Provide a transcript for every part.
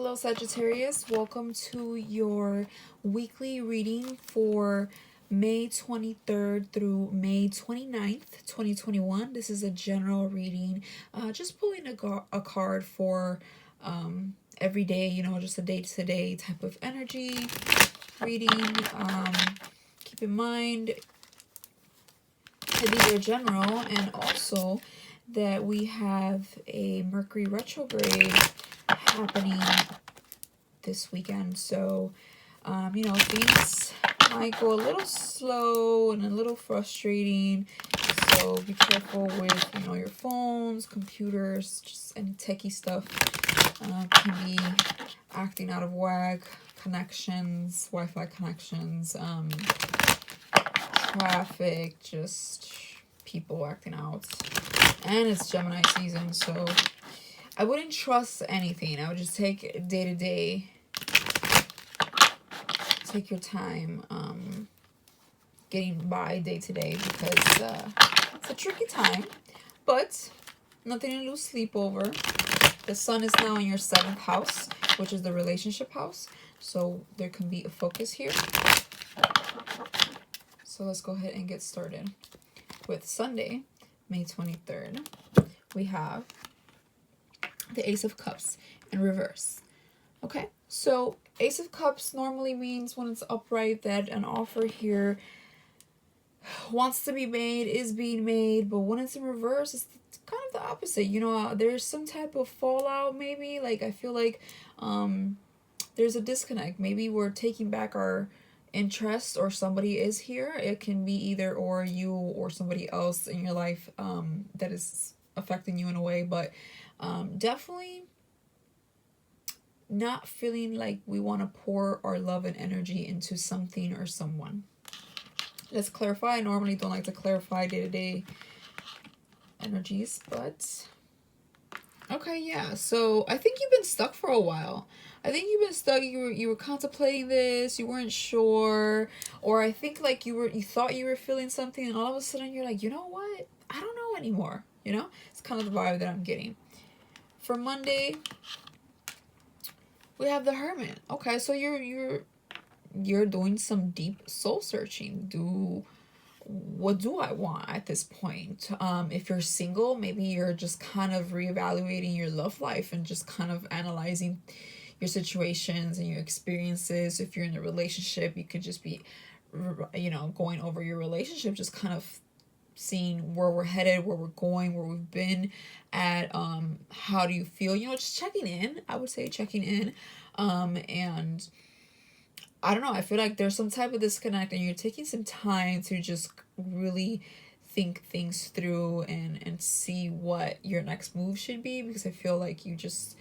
Hello Sagittarius, welcome to your weekly reading for May 23rd through May 29th, 2021. This is a general reading, just pulling a card for every day, just a day-to-day type of energy reading. Keep in mind that these are general, and also that we have a Mercury retrograde happening this weekend, so things might go a little slow and a little frustrating, so be careful with your phones, computers, just any techie stuff can be acting out of whack. Connections, Wi-Fi connections, traffic, just people acting out. And it's Gemini season, so I wouldn't trust anything. I would just take day to day. Take your time getting by day to day, because it's a tricky time, but nothing to lose sleep over. The sun is now in your 7th house, which is the relationship house, so there can be a focus here. So let's go ahead and get started with Sunday, May 23rd. We have the Ace of Cups in reverse. Okay, so Ace of Cups normally means when it's upright that an offer here wants to be made, is being made, but when it's in reverse, it's kind of the opposite. There's some type of fallout, maybe. Like, I feel like there's a disconnect. Maybe we're taking back our interest, or somebody is here. It can be either or, you or somebody else in your life that is affecting you in a way, but definitely not feeling like we want to pour our love and energy into something or someone. Let's clarify. I normally don't like to clarify day-to-day energies, but okay, yeah. So I think you've been stuck for a while. I think you've been stuck. You were contemplating this. You weren't sure, or I think like you thought you were feeling something, and all of a sudden you're like, you know what? I don't know anymore. It's kind of the vibe that I'm getting. For Monday, we have the Hermit. Okay, so you're doing some deep soul searching. What do I want at this point? If you're single, maybe you're just kind of reevaluating your love life and just kind of analyzing your situations and your experiences. If you're in a relationship, you could just be going over your relationship, just kind of seeing where we're headed, where we're going, where we've been at. How do you feel? Just checking in. I would say checking in. And I don't know, I feel like there's some type of disconnect, and you're taking some time to just really think things through and see what your next move should be, because I feel like you just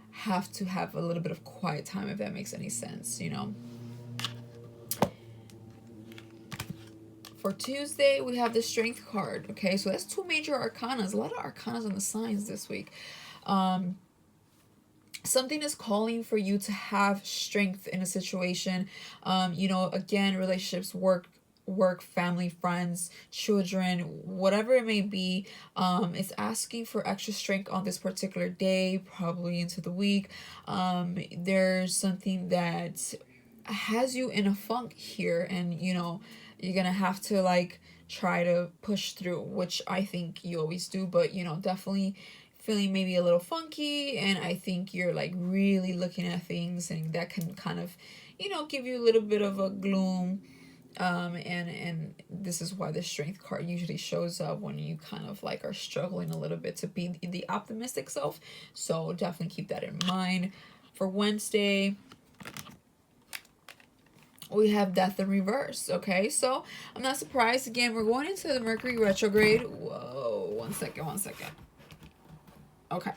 have to have a little bit of quiet time, if that makes any sense. For Tuesday, we have the Strength card. Okay, so that's 2 major arcanas. A lot of arcanas on the signs this week. Something is calling for you to have strength in a situation. Again, relationships, work, family, friends, children, whatever it may be. It's asking for extra strength on this particular day, probably into the week. There's something that has you in a funk here, and you're gonna have to like try to push through, which I think you always do, but definitely feeling maybe a little funky, and I think you're like really looking at things, and that can kind of give you a little bit of a gloom, and this is why the Strength card usually shows up when you kind of like are struggling a little bit to be the optimistic self. So definitely keep that in mind. For Wednesday, we have Death in reverse. Okay, so I'm not surprised. Again, we're going into the Mercury retrograde. Whoa, one second. Okay,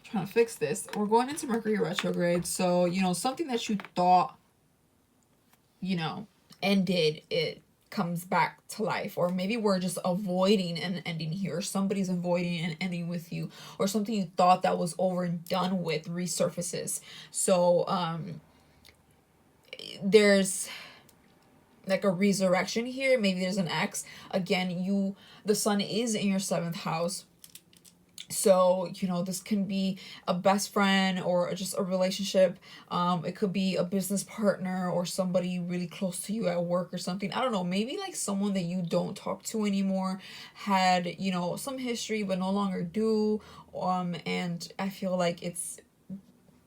trying to fix this. We're going into Mercury retrograde, so something that you thought ended, it comes back to life, or maybe we're just avoiding an ending here, or somebody's avoiding an ending with you, or something you thought that was over and done with resurfaces. So there's like a resurrection here. Maybe there's an ex. Again, the sun is in your 7th house, So, you know, this can be a best friend or just a relationship. It could be a business partner or somebody really close to you at work or something. I don't know, maybe like someone that you don't talk to anymore, had, you know, some history but no longer do. And I feel like it's,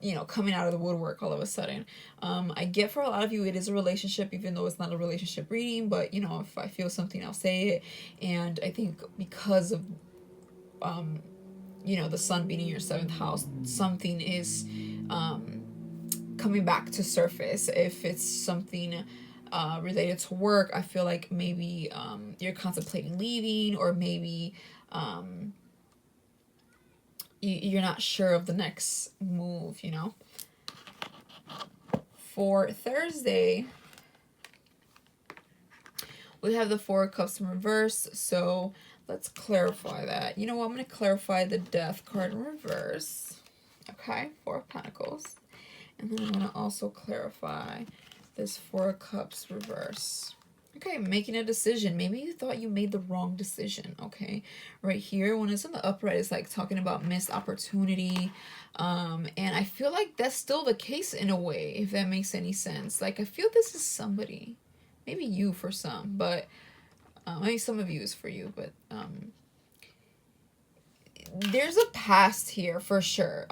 you know, coming out of the woodwork all of a sudden. I get for a lot of you it is a relationship, even though it's not a relationship reading, but you know, if I feel something, I'll say it. And I think because of you know, the sun being in your seventh house, something is coming back to surface. If it's something related to work, I feel like maybe you're contemplating leaving, or maybe you're not sure of the next move, you know. For Thursday, we have the Four of Cups in reverse, so let's clarify that. You know what, I'm going to clarify the Death card in reverse. Okay, Four of Pentacles. And then I'm going to also clarify this Four of Cups reverse. Okay, making a decision. Maybe you thought you made the wrong decision, okay? Right here, when it's in the upright, it's like talking about missed opportunity. And I feel like that's still the case in a way, if that makes any sense. Like, I feel this is somebody. Maybe you for some, but maybe some of you is for you, but there's a past here for sure.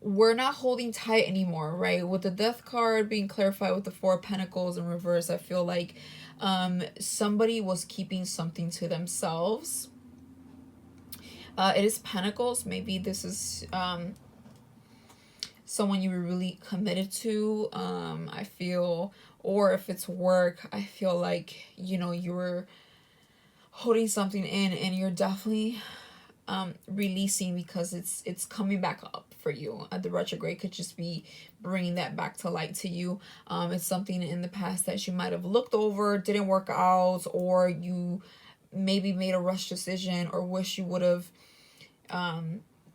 We're not holding tight anymore, right? With the Death card being clarified with the Four of Pentacles in reverse, I feel like somebody was keeping something to themselves. It is Pentacles. Maybe this is someone you were really committed to, I feel, or if it's work, I feel like, you know, you were holding something in and you're definitely releasing because it's coming back up for you. The retrograde could just be bringing that back to light to you. It's something in the past that you might have looked over, didn't work out, or you maybe made a rush decision, or wish you would have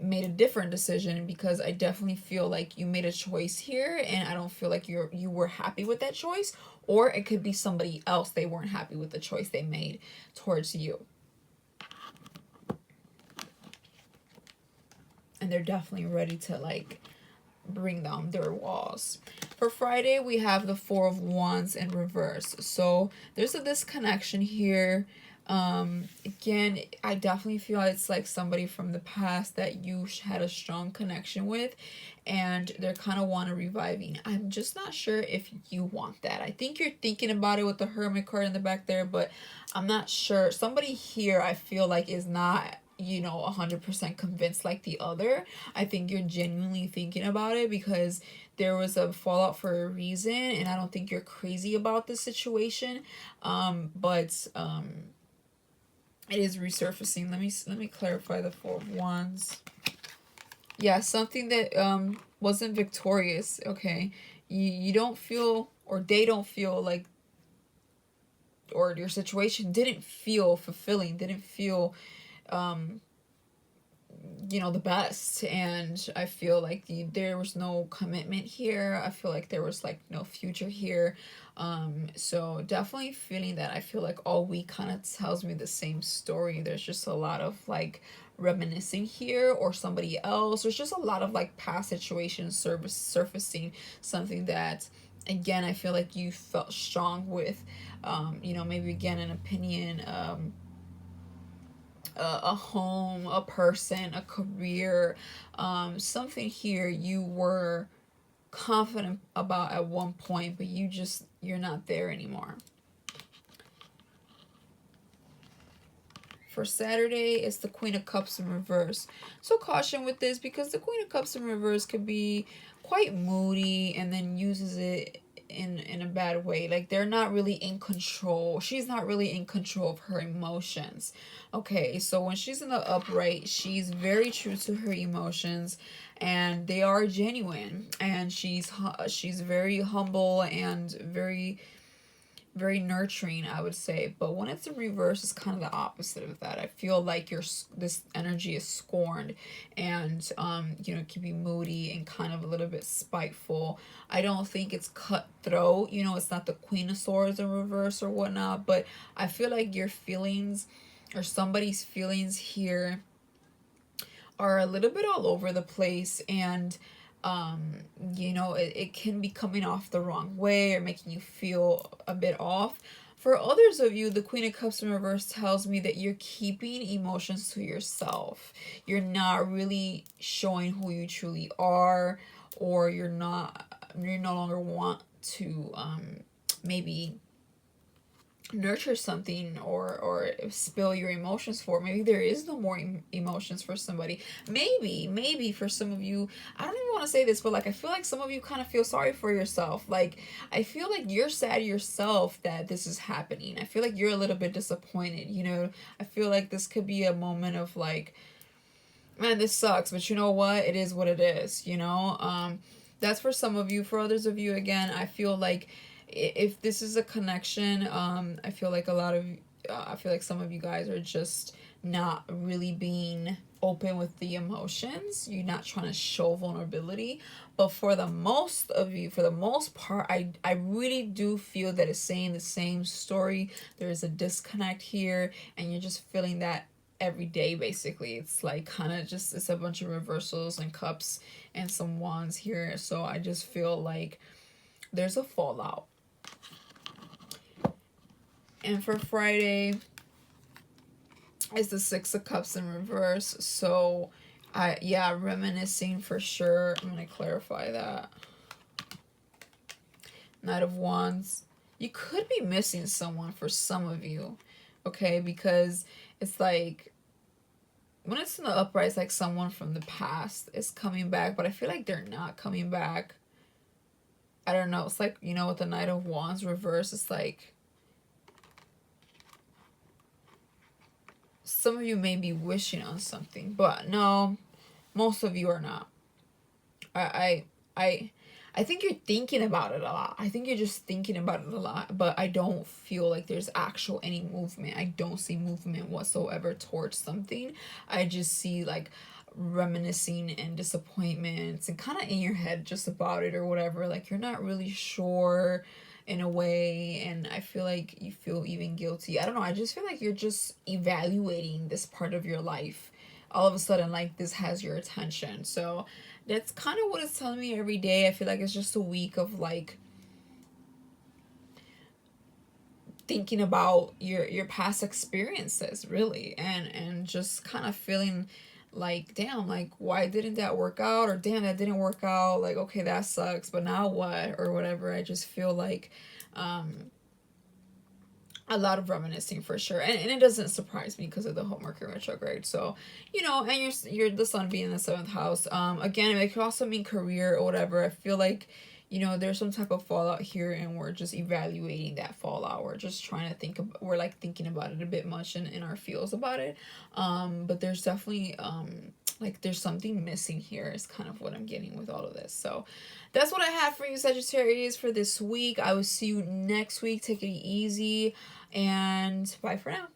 made a different decision, because I definitely feel like you made a choice here and I don't feel like you were happy with that choice. Or it could be somebody else, they weren't happy with the choice they made towards you. And they're definitely ready to like bring down their walls. For Friday, we have the Four of Wands in reverse. So there's a disconnection here. Again, I definitely feel it's like somebody from the past that you had a strong connection with, and they're kind of want to reviving. I'm just not sure if you want that. I think you're thinking about it with the Hermit card in the back there, but I'm not sure. Somebody here I feel like is not, you know, 100% convinced like the other. I think you're genuinely thinking about it because there was a fallout for a reason, and I don't think you're crazy about the situation. But it is resurfacing. Let me clarify the Four of Wands. Yeah, something that wasn't victorious. Okay, you don't feel, or they don't feel like, or your situation didn't feel fulfilling, didn't feel you know, the best. And I feel like there was no commitment here. I feel like there was like no future here. So definitely feeling that. I feel like all week kind of tells me the same story. There's just a lot of like reminiscing here, or somebody else. There's just a lot of like past situations surfacing, something that again I feel like you felt strong with. You know, maybe again an opinion, a home, a person, a career, something here you were confident about at one point, but you're not there anymore. For Saturday, it's the Queen of Cups in reverse. So caution with this, because the Queen of Cups in reverse could be quite moody and then uses it in a bad way. Like they're not really in control. She's not really in control of her emotions. Okay, so when she's in the upright, she's very true to her emotions, and they are genuine, and she's very humble and very nurturing, I would say. But when it's in reverse, it's kind of the opposite of that. I feel like this energy is scorned, and you know, it can be moody and kind of a little bit spiteful. I don't think it's cutthroat, you know, it's not the Queen of Swords in reverse or whatnot, but I feel like your feelings, or somebody's feelings here, are a little bit all over the place, and you know, it can be coming off the wrong way or making you feel a bit off. For others of you, the Queen of Cups in reverse tells me that you're keeping emotions to yourself. You're not really showing who you truly are, or you no longer want to maybe nurture something, or spill your emotions for. Maybe there is no more emotions for somebody. Maybe for some of you, I don't even want to say this, but like I feel like some of you kind of feel sorry for yourself. Like I feel like you're sad yourself that this is happening. I feel like you're a little bit disappointed, you know. I feel like this could be a moment of like, man, this sucks, but you know what, it is what it is, you know. That's for some of you. For others of you, again, I feel like if this is a connection, I feel like I feel like some of you guys are just not really being open with the emotions. You're not trying to show vulnerability. But for the most of you, for the most part, I really do feel that it's saying the same story. There is a disconnect here, and you're just feeling that every day. Basically, it's like kind of just, it's a bunch of reversals and cups and some wands here. So I just feel like there's a fallout. And for Friday is the Six of Cups in reverse. So yeah, reminiscing for sure. I'm gonna clarify that. Knight of Wands. You could be missing someone for some of you, okay? Because it's like, when it's in the upright, it's like someone from the past is coming back, but I feel like they're not coming back. I don't know. It's like, you know, with the Knight of Wands reverse, it's like some of you may be wishing on something, but no, most of you are not. I think you're thinking about it a lot. I think you're just thinking about it a lot, but I don't feel like there's actual any movement. I don't see movement whatsoever towards something. I just see like reminiscing and disappointments and kind of in your head just about it or whatever. Like you're not really sure in a way, and I feel like you feel even guilty. I don't know, I just feel like you're just evaluating this part of your life. All of a sudden, like, this has your attention. So that's kind of what it's telling me every day. I feel like it's just a week of like thinking about your past experiences, really, and just kind of feeling like, damn, like, why didn't that work out? Or damn, that didn't work out. Like, okay, that sucks, but now what? Or whatever. I just feel like a lot of reminiscing for sure, and it doesn't surprise me because of the whole Mercury retrograde. So, you know, and you're the sun being in the 7th house. Again, it could also mean career or whatever. I feel like, you know, there's some type of fallout here, and we're just evaluating that fallout. We're just trying to think of, we're like thinking about it a bit much in our feels about it. But there's definitely like there's something missing here is kind of what I'm getting with all of this. So that's what I have for you, Sagittarius, for this week. I will see you next week. Take it easy, and bye for now.